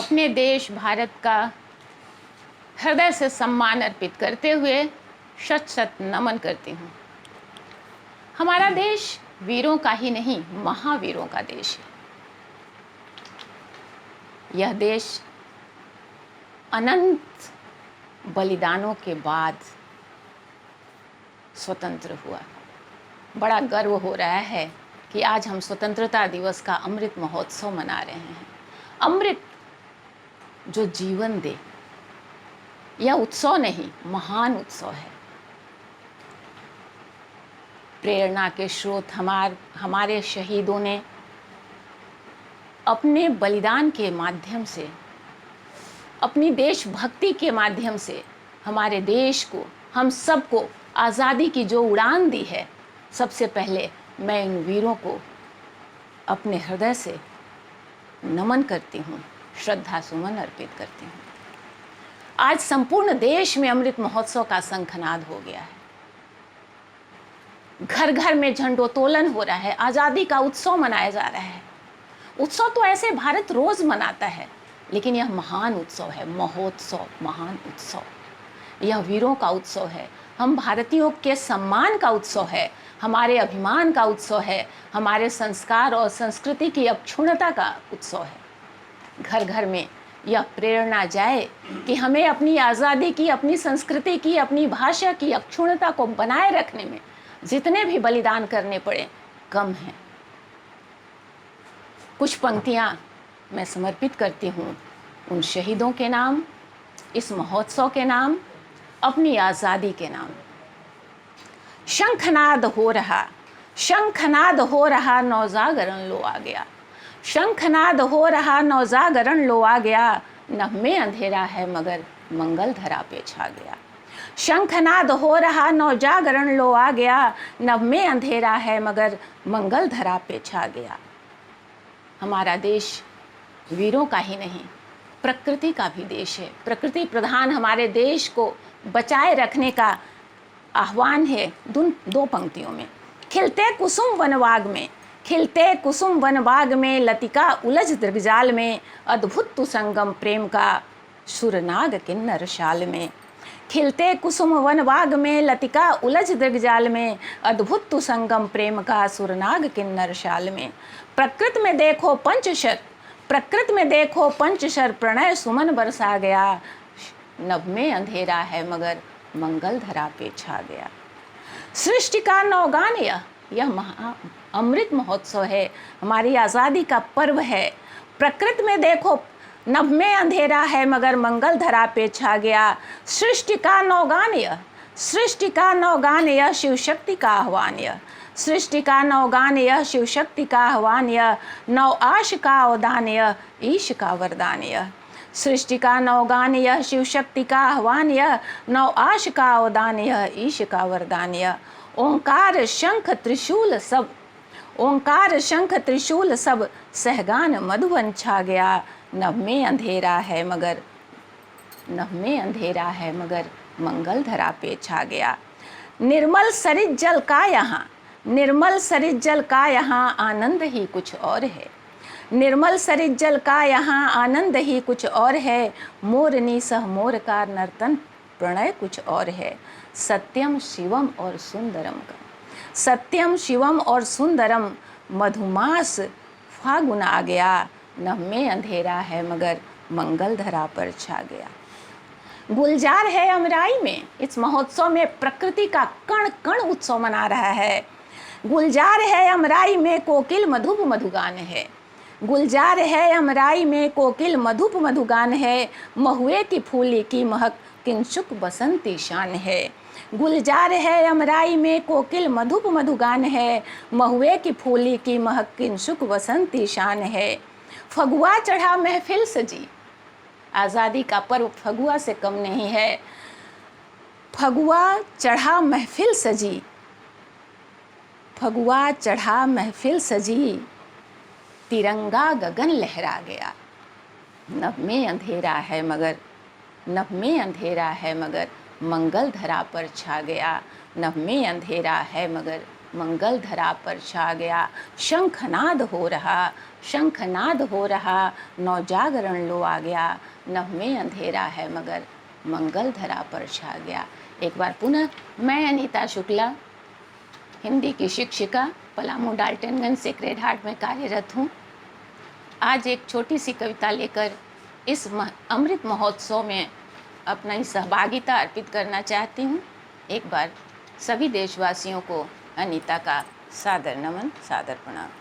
अपने देश भारत का हृदय से सम्मान अर्पित करते हुए शत शत नमन करती हूँ। हमारा देश वीरों का ही नहीं, महावीरों का देश है। यह देश अनंत बलिदानों के बाद स्वतंत्र हुआ। बड़ा गर्व हो रहा है कि आज हम स्वतंत्रता दिवस का अमृत महोत्सव मना रहे हैं। अमृत जो जीवन दे, यह उत्सव नहीं, महान उत्सव है। प्रेरणा के स्रोत हमारे शहीदों ने अपने बलिदान के माध्यम से, अपनी देशभक्ति के माध्यम से हमारे देश को, हम सबको आज़ादी की जो उड़ान दी है, सबसे पहले मैं इन वीरों को अपने हृदय से नमन करती हूँ, श्रद्धा सुमन अर्पित करती हूँ। आज संपूर्ण देश में अमृत महोत्सव का शंखनाद हो गया है। घर घर में झंडोत्तोलन हो रहा है, आज़ादी का उत्सव मनाया जा रहा है। उत्सव तो ऐसे भारत रोज मनाता है, लेकिन यह महान उत्सव है, महोत्सव, महान उत्सव। यह वीरों का उत्सव है, हम भारतीयों के सम्मान का उत्सव है, हमारे अभिमान का उत्सव है, हमारे संस्कार और संस्कृति की अक्षुण्णता का उत्सव है। घर घर में यह प्रेरणा जाए कि हमें अपनी आज़ादी की, अपनी संस्कृति की, अपनी भाषा की अक्षुण्णता को बनाए रखने में जितने भी बलिदान करने पड़े कम हैं। कुछ पंक्तियाँ मैं समर्पित करती हूँ उन शहीदों के नाम, इस महोत्सव के नाम, अपनी आज़ादी के नाम। शंखनाद हो रहा, शंखनाद हो रहा, नौजागरण लो आ गया। शंखनाद हो रहा, नौजागरण लो आ गया, नभ में अंधेरा है मगर मंगल धरा पे छा गया। शंखनाद हो रहा, नौजागरण लो आ गया, नभ में अंधेरा है मगर मंगल धरा पे छा गया। हमारा देश वीरों का ही नहीं, प्रकृति का भी देश है। प्रकृति प्रधान हमारे देश को बचाए रखने का आह्वान है दो पंक्तियों में। खिलते कुसुम वनबाग में, खिलते कुसुम वनबाग में, लतिका उलझ दृगजाल में, अद्भुत तु संगम प्रेम का सुरनाग किन्नर शाल में। खिलते कुसुम वनबाग में, लतिका उलझ दृगजाल में, अद्भुत तु संगम प्रेम का सुरनाग किन्नर शाल में। प्रकृत में देखो पंचशर, प्रकृत में देखो पंचशर, प्रणय सुमन बरसा गया, नभ में अंधेरा है मगर मंगल धरा पे छा गया। सृष्टि का नौगान यह अमृत महोत्सव है, हमारी आज़ादी का पर्व है। प्रकृति में देखो नभ में अंधेरा है मगर मंगल धरा पे छा गया। सृष्टि का नौगान यह, सृष्टि का नौगान यह, शिव शक्ति का आह्वान यह। सृष्टि का नौगान यह, शिव शक्ति का आह्वान यह, नौ आश का अवदान यह, ईश का वरदान यह। सृष्टि का नौगान यह, शिव शक्ति का आह्वान यह, नौ आश का अवदान यह, ईश का वरदान यह। ओंकार शंख त्रिशूल सब, ओंकार शंख त्रिशूल सब, सहगान मधुबन छा गया, नभ में अंधेरा है मगर, नभ में अंधेरा है मगर मंगल धरा पे छा गया। निर्मल सरित जल का यहाँ, निर्मल सरित जल का यहाँ आनंद ही कुछ और है। निर्मल सरित जल का यहाँ आनंद ही कुछ और है, मोरनी सह मोर का नर्तन प्रणय कुछ और है। सत्यम शिवम और सुंदरम का, सत्यम शिवम और सुंदरम, मधुमास फागुन आ गया, नभ में अंधेरा है मगर मंगल धरा पर छा गया। गुलजार है अमराई में, इस महोत्सव में प्रकृति का कण कण उत्सव मना रहा है। गुलजार है अमराई में, कोकिल मधुप मधुगान है। गुलजार है अमराई में, कोकिल मधुप मधुगान है, महुए की फूली की महक किंशुक बसंती शान है। गुलजार है अमराई में, कोकिल मधुप मधुगान है, महुए की फूली की महक किंशुक बसंती शान है। फगुआ चढ़ा महफिल सजी, आज़ादी का पर्व फगुआ से कम नहीं है। फगुआ चढ़ा महफिल सजी, फगुआ चढ़ा महफिल सजी, तिरंगा गगन लहरा गया, नभ में अंधेरा है मगर, नभ में अंधेरा है मगर मंगल धरा पर छा गया, नभ में अंधेरा है मगर मंगल धरा पर छा गया। शंखनाद हो रहा, शंखनाद हो रहा, नवजागरण लो आ गया। नभ में अंधेरा है मगर मंगल धरा पर छा गया। एक बार पुनः, मैं अनीता शुक्ला, हिंदी की शिक्षिका, पलामू डाल्टनगंज सेक्रेड हार्ट में कार्यरत हूँ। आज एक छोटी सी कविता लेकर इस अमृत महोत्सव में अपनी सहभागिता अर्पित करना चाहती हूँ। एक बार सभी देशवासियों को अनीता का सादर नमन, सादर प्रणाम।